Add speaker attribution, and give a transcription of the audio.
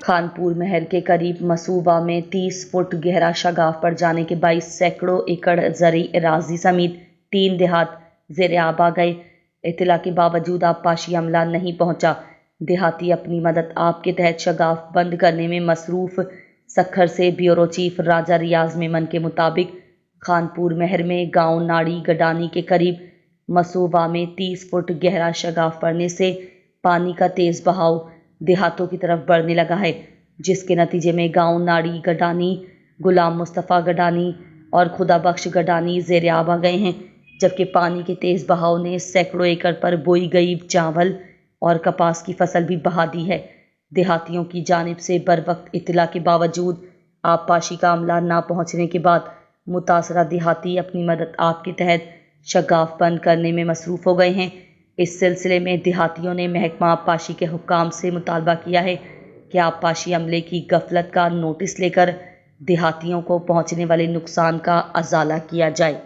Speaker 1: खानपुर महर के करीब मसूबा में 30 फुट गहरा शगाफ पड़ जाने के बाईस सैकड़ों एकड़ ज़रई अराज़ी समेत 3 देहात ज़ेर आब आ गए। इत्तला के बावजूद आबपाशी अमला नहीं पहुंचा। देहाती अपनी मदद आप के तहत शगाफ बंद करने में मसरूफ़। सखर से ब्यूरो चीफ राजा रियाज मेमन के मुताबिक खानपुर महर में गांव नाड़ी गडानी के करीब मसूबा में 30 फुट गहरा शगाफ पड़ने से पानी का तेज़ बहाव देहातों की तरफ बढ़ने लगा है, जिसके नतीजे में गांव नाड़ी गडानी, गुलाम मुस्तफ़ा गडानी और खुदा बख्श गडानी ज़ेर आब आ गए हैं, जबकि पानी के तेज़ बहाव ने सैकड़ों एकड़ पर बोई गई चावल और कपास की फसल भी बहा दी है। देहातियों की जानिब से बरवक्त इत्तला के बावजूद आबपाशी का अमला ना पहुंचने के बाद मुतासरा देहाती अपनी मदद आप के तहत शगाफ बंद करने में मसरूफ़ हो गए हैं। इस सिलसिले में देहातियों ने महकमा आबपाशी के हुक्काम से मुतालबा किया है कि आबपाशी अमले की गफलत का नोटिस लेकर देहातियों को पहुंचने वाले नुकसान का अजाला किया जाए।